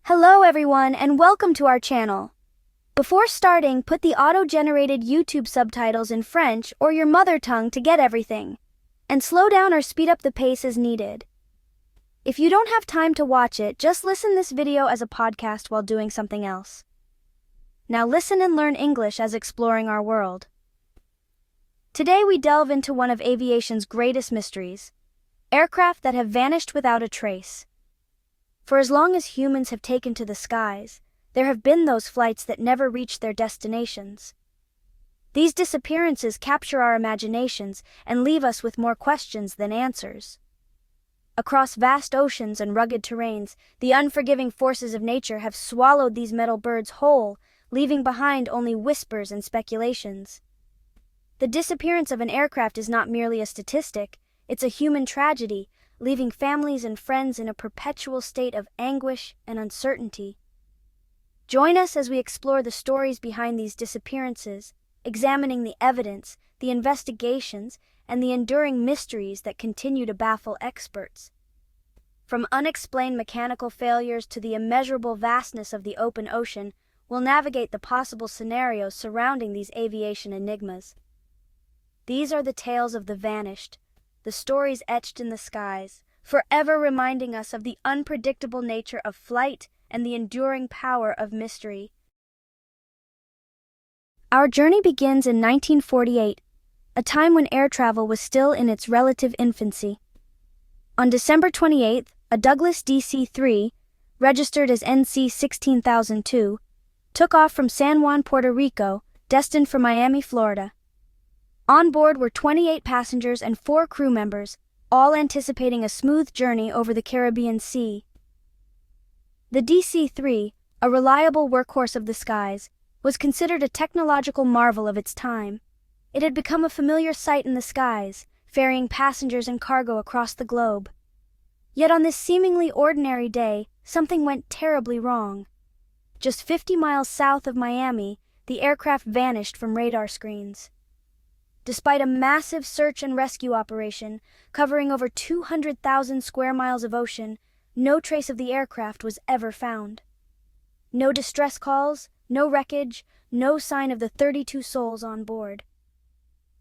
Hello everyone and welcome to our channel. Before starting, put the auto-generated YouTube subtitles in French or your mother tongue to get everything, and slow down or speed up the pace as needed. If you don't have time to watch it, just listen this video as a podcast while doing something else. Now listen and learn English as exploring our world. Today we delve into one of aviation's greatest mysteries, aircraft that have vanished without a trace. For as long as humans have taken to the skies, there have been those flights that never reached their destinations. These disappearances capture our imaginations and leave us with more questions than answers. Across vast oceans and rugged terrains, the unforgiving forces of nature have swallowed these metal birds whole, leaving behind only whispers and speculations. The disappearance of an aircraft is not merely a statistic, it's a human tragedy, leaving families and friends in a perpetual state of anguish and uncertainty. Join us as we explore the stories behind these disappearances, examining the evidence, the investigations, and the enduring mysteries that continue to baffle experts. From unexplained mechanical failures to the immeasurable vastness of the open ocean, we'll navigate the possible scenarios surrounding these aviation enigmas. These are the tales of the vanished, the stories etched in the skies, forever reminding us of the unpredictable nature of flight and the enduring power of mystery. Our journey begins in 1948, a time when air travel was still in its relative infancy. On December 28th, a Douglas DC-3, registered as NC 16002, took off from San Juan, Puerto Rico, destined for Miami, Florida. On board were 28 passengers and 4 crew members, all anticipating a smooth journey over the Caribbean Sea. The DC-3, a reliable workhorse of the skies, was considered a technological marvel of its time. It had become a familiar sight in the skies, ferrying passengers and cargo across the globe. Yet on this seemingly ordinary day, something went terribly wrong. Just 50 miles south of Miami, the aircraft vanished from radar screens. Despite a massive search and rescue operation covering over 200,000 square miles of ocean, no trace of the aircraft was ever found. No distress calls, no wreckage, no sign of the 32 souls on board.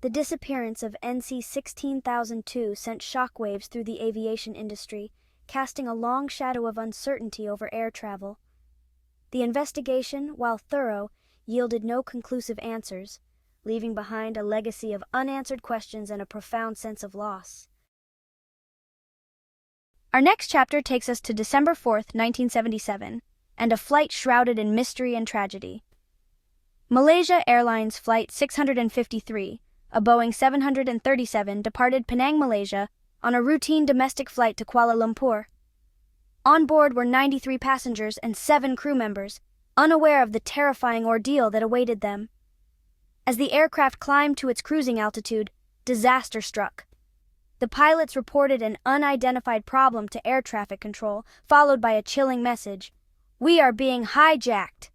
The disappearance of NC 16002 sent shockwaves through the aviation industry, casting a long shadow of uncertainty over air travel. The investigation, while thorough, yielded no conclusive answers, leaving behind a legacy of unanswered questions and a profound sense of loss. Our next chapter takes us to December 4th, 1977, and a flight shrouded in mystery and tragedy. Malaysia Airlines Flight 653, a Boeing 737, departed Penang, Malaysia, on a routine domestic flight to Kuala Lumpur. On board were 93 passengers and 7 crew members, unaware of the terrifying ordeal that awaited them. As the aircraft climbed to its cruising altitude, disaster struck. The pilots reported an unidentified problem to air traffic control, followed by a chilling message: "We are being hijacked."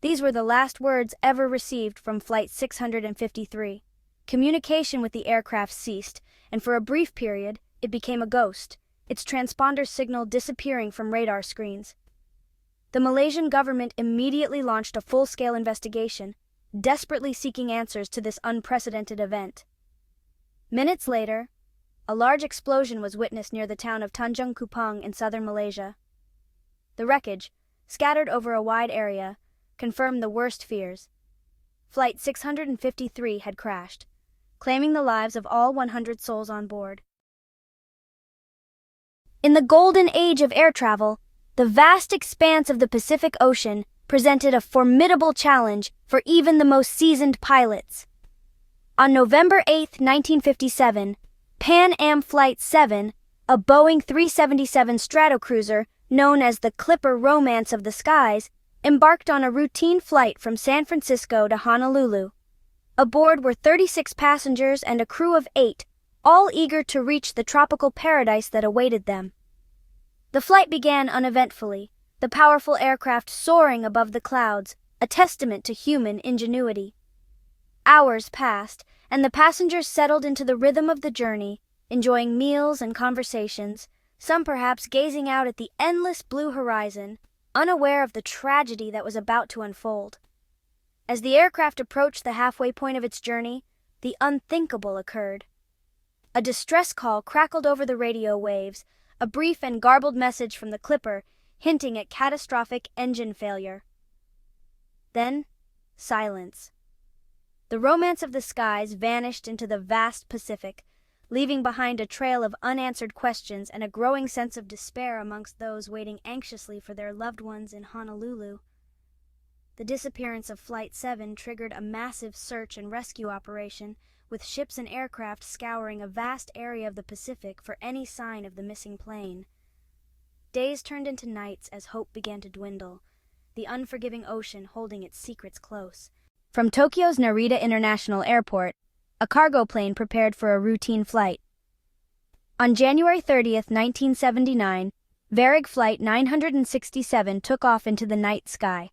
These were the last words ever received from Flight 653. Communication with the aircraft ceased, and for a brief period, it became a ghost, its transponder signal disappearing from radar screens. The Malaysian government immediately launched a full-scale investigation, desperately seeking answers to this unprecedented event. Minutes later, a large explosion was witnessed near the town of Tanjung Kupang in southern Malaysia. The wreckage, scattered over a wide area, confirmed the worst fears. Flight 653 had crashed, claiming the lives of all 100 souls on board. In the golden age of air travel, the vast expanse of the Pacific Ocean presented a formidable challenge for even the most seasoned pilots. On November 8, 1957, Pan Am Flight 7, a Boeing 377 Stratocruiser known as the Clipper Romance of the Skies, embarked on a routine flight from San Francisco to Honolulu. Aboard were 36 passengers and a crew of 8, all eager to reach the tropical paradise that awaited them. The flight began uneventfully, the powerful aircraft soaring above the clouds, a testament to human ingenuity. Hours passed, and the passengers settled into the rhythm of the journey, enjoying meals and conversations, some perhaps gazing out at the endless blue horizon, unaware of the tragedy that was about to unfold. As the aircraft approached the halfway point of its journey, the unthinkable occurred. A distress call crackled over the radio waves, a brief and garbled message from the clipper hinting at catastrophic engine failure. Then, silence. The romance of the skies vanished into the vast Pacific, leaving behind a trail of unanswered questions and a growing sense of despair amongst those waiting anxiously for their loved ones in Honolulu. The disappearance of Flight 7 triggered a massive search and rescue operation, with ships and aircraft scouring a vast area of the Pacific for any sign of the missing plane. Days turned into nights as hope began to dwindle, the unforgiving ocean holding its secrets close. From Tokyo's Narita International Airport, a cargo plane prepared for a routine flight. On January 30th, 1979, Varig Flight 967 took off into the night sky.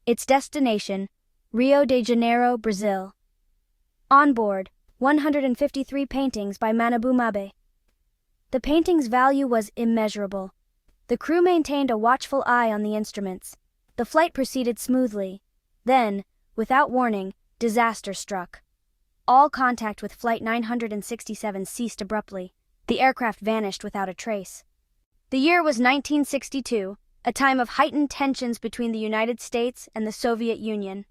Its destination, Rio de Janeiro, Brazil. On board, 153 paintings by Manabu Mabe. The painting's value was immeasurable. The crew maintained a watchful eye on the instruments. The flight proceeded smoothly. Then, without warning, disaster struck. All contact with Flight 967 ceased abruptly. The aircraft vanished without a trace. The year was 1962, a time of heightened tensions between the United States and the Soviet Union.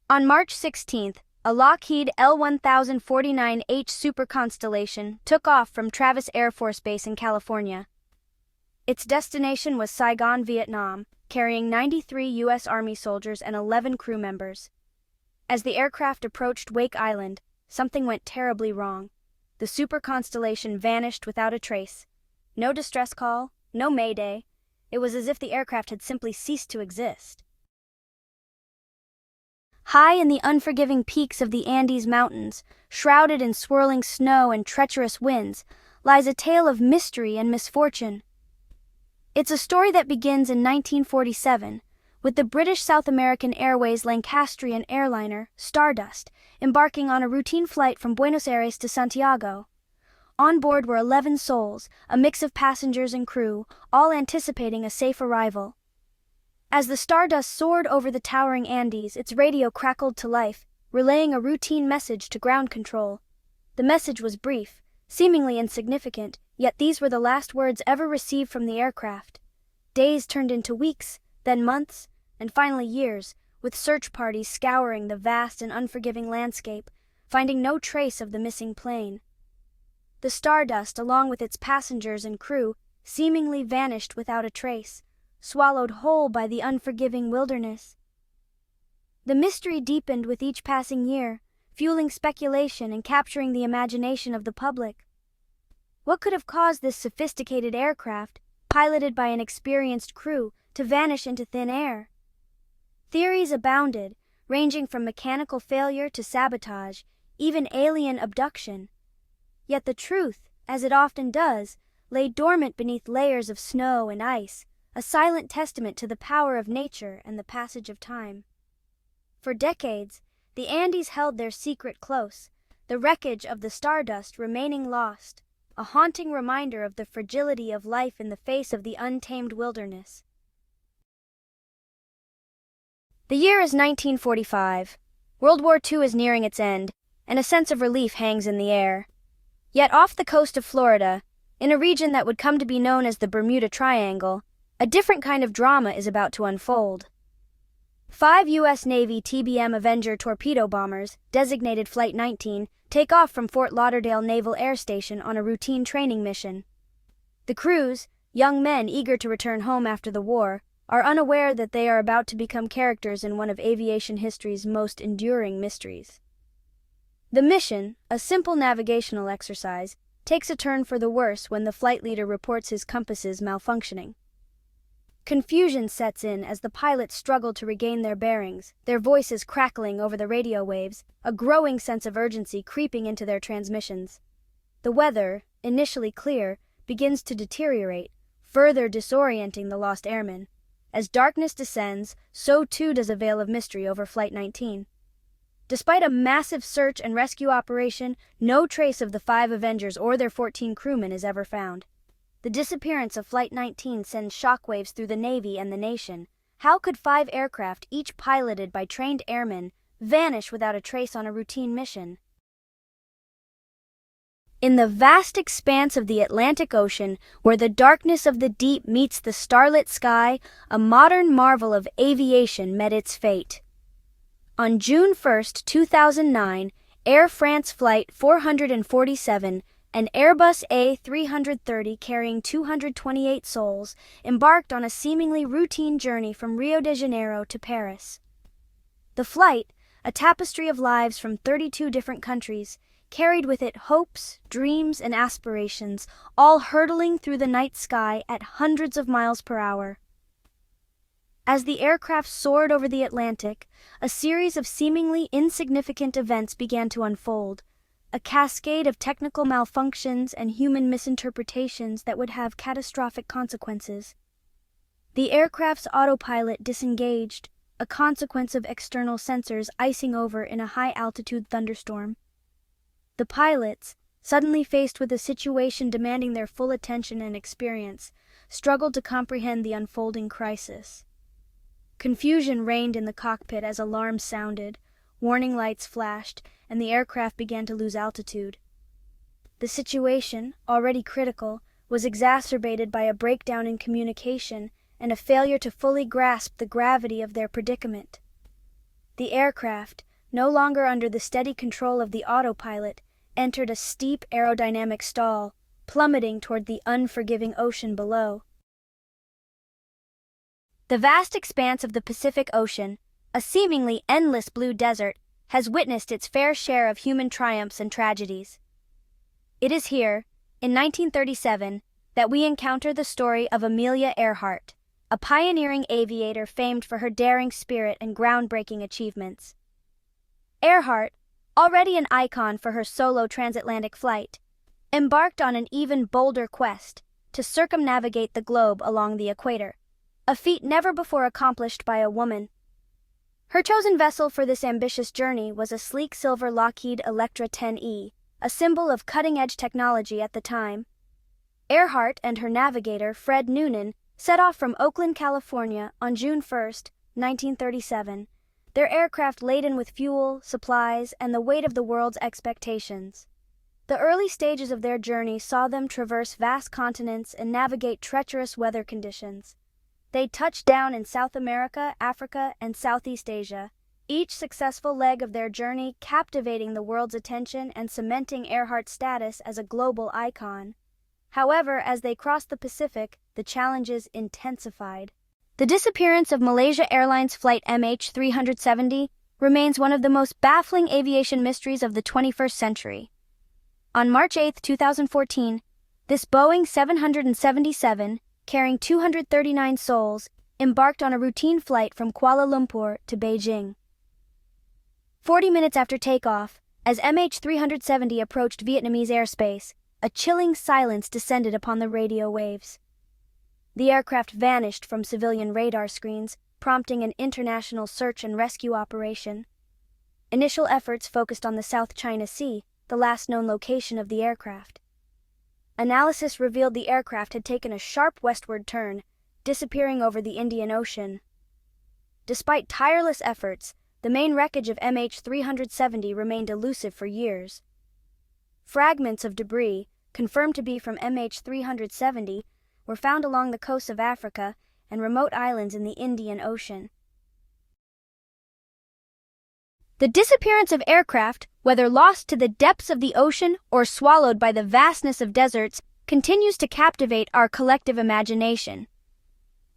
On March 16th, a Lockheed L-1049H Super Constellation took off from Travis Air Force Base in California. Its destination was Saigon, Vietnam, carrying 93 U.S. Army soldiers and 11 crew members. As the aircraft approached Wake Island, something went terribly wrong. The Super Constellation vanished without a trace. No distress call, no mayday. It was as if the aircraft had simply ceased to exist. High in the unforgiving peaks of the Andes Mountains, shrouded in swirling snow and treacherous winds, lies a tale of mystery and misfortune. It's a story that begins in 1947, with the British South American Airways Lancastrian airliner, Stardust, embarking on a routine flight from Buenos Aires to Santiago. On board were 11 souls, a mix of passengers and crew, all anticipating a safe arrival. As the Stardust soared over the towering Andes, its radio crackled to life, relaying a routine message to ground control. The message was brief, seemingly insignificant, yet these were the last words ever received from the aircraft. Days turned into weeks, then months, and finally years, with search parties scouring the vast and unforgiving landscape, finding no trace of the missing plane. The Stardust, along with its passengers and crew, seemingly vanished without a trace, swallowed whole by the unforgiving wilderness. The mystery deepened with each passing year, fueling speculation and capturing the imagination of the public. What could have caused this sophisticated aircraft, piloted by an experienced crew, to vanish into thin air? Theories abounded, ranging from mechanical failure to sabotage, even alien abduction. Yet the truth, as it often does, lay dormant beneath layers of snow and ice, a silent testament to the power of nature and the passage of time. For decades, the Andes held their secret close, the wreckage of the Stardust remaining lost, a haunting reminder of the fragility of life in the face of the untamed wilderness. The year is 1945. World War II is nearing its end, and a sense of relief hangs in the air. Yet off the coast of Florida, in a region that would come to be known as the Bermuda Triangle, a different kind of drama is about to unfold. 5 U.S. Navy TBM Avenger torpedo bombers, designated Flight 19, take off from Fort Lauderdale Naval Air Station on a routine training mission. The crews, young men eager to return home after the war, are unaware that they are about to become characters in one of aviation history's most enduring mysteries. The mission, a simple navigational exercise, takes a turn for the worse when the flight leader reports his compasses malfunctioning. Confusion sets in as the pilots struggle to regain their bearings, their voices crackling over the radio waves, a growing sense of urgency creeping into their transmissions. The weather, initially clear, begins to deteriorate, further disorienting the lost airmen. As darkness descends, so too does a veil of mystery over Flight 19. Despite a massive search and rescue operation, no trace of the 5 Avengers or their 14 crewmen is ever found. The disappearance of Flight 19 sends shockwaves through the Navy and the nation. How could 5 aircraft, each piloted by trained airmen, vanish without a trace on a routine mission? In the vast expanse of the Atlantic Ocean, where the darkness of the deep meets the starlit sky, a modern marvel of aviation met its fate. On June 1, 2009, Air France Flight 447, an Airbus A330 carrying 228 souls, embarked on a seemingly routine journey from Rio de Janeiro to Paris. The flight, a tapestry of lives from 32 different countries, carried with it hopes, dreams, and aspirations, all hurtling through the night sky at hundreds of miles per hour. As the aircraft soared over the Atlantic, a series of seemingly insignificant events began to unfold, a cascade of technical malfunctions and human misinterpretations that would have catastrophic consequences. The aircraft's autopilot disengaged, a consequence of external sensors icing over in a high-altitude thunderstorm. The pilots, suddenly faced with a situation demanding their full attention and experience, struggled to comprehend the unfolding crisis. Confusion reigned in the cockpit as alarms sounded, warning lights flashed, and the aircraft began to lose altitude. The situation, already critical, was exacerbated by a breakdown in communication and a failure to fully grasp the gravity of their predicament. The aircraft, no longer under the steady control of the autopilot, entered a steep aerodynamic stall, plummeting toward the unforgiving ocean below. The vast expanse of the Pacific Ocean, a seemingly endless blue desert, has witnessed its fair share of human triumphs and tragedies. It is here, in 1937, that we encounter the story of Amelia Earhart, a pioneering aviator famed for her daring spirit and groundbreaking achievements. Earhart, already an icon for her solo transatlantic flight, embarked on an even bolder quest to circumnavigate the globe along the equator, a feat never before accomplished by a woman. Her chosen vessel for this ambitious journey was a sleek silver Lockheed Electra 10E, a symbol of cutting-edge technology at the time. Earhart and her navigator, Fred Noonan, set off from Oakland, California on June 1, 1937, their aircraft laden with fuel, supplies, and the weight of the world's expectations. The early stages of their journey saw them traverse vast continents and navigate treacherous weather conditions. They touched down in South America, Africa, and Southeast Asia, each successful leg of their journey captivating the world's attention and cementing Earhart's status as a global icon. However, as they crossed the Pacific, the challenges intensified. The disappearance of Malaysia Airlines Flight MH370 remains one of the most baffling aviation mysteries of the 21st century. On March 8, 2014, this Boeing 777, carrying 239 souls, embarked on a routine flight from Kuala Lumpur to Beijing. 40 minutes after takeoff, as MH370 approached Vietnamese airspace, a chilling silence descended upon the radio waves. The aircraft vanished from civilian radar screens, prompting an international search and rescue operation. Initial efforts focused on the South China Sea, the last known location of the aircraft. Analysis revealed the aircraft had taken a sharp westward turn, disappearing over the Indian Ocean. Despite tireless efforts, the main wreckage of MH370 remained elusive for years. Fragments of debris, confirmed to be from MH370, were found along the coasts of Africa and remote islands in the Indian Ocean. The disappearance of aircraft, whether lost to the depths of the ocean or swallowed by the vastness of deserts, continues to captivate our collective imagination.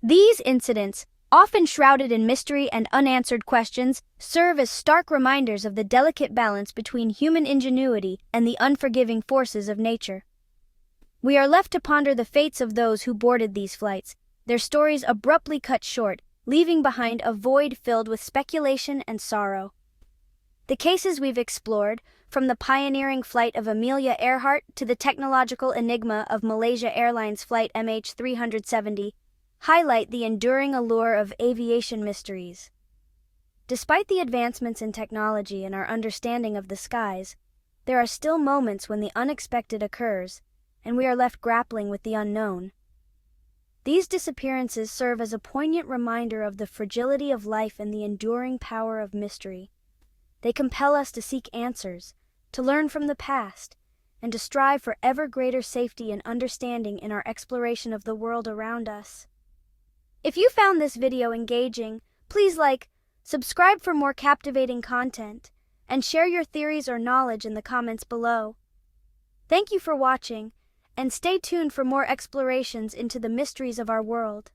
These incidents, often shrouded in mystery and unanswered questions, serve as stark reminders of the delicate balance between human ingenuity and the unforgiving forces of nature. We are left to ponder the fates of those who boarded these flights, their stories abruptly cut short, leaving behind a void filled with speculation and sorrow. The cases we've explored, from the pioneering flight of Amelia Earhart to the technological enigma of Malaysia Airlines Flight MH370, highlight the enduring allure of aviation mysteries. Despite the advancements in technology and our understanding of the skies, there are still moments when the unexpected occurs, and we are left grappling with the unknown. These disappearances serve as a poignant reminder of the fragility of life and the enduring power of mystery. They compel us to seek answers, to learn from the past, and to strive for ever greater safety and understanding in our exploration of the world around us. If you found this video engaging, please like, subscribe for more captivating content, and share your theories or knowledge in the comments below. Thank you for watching, and stay tuned for more explorations into the mysteries of our world.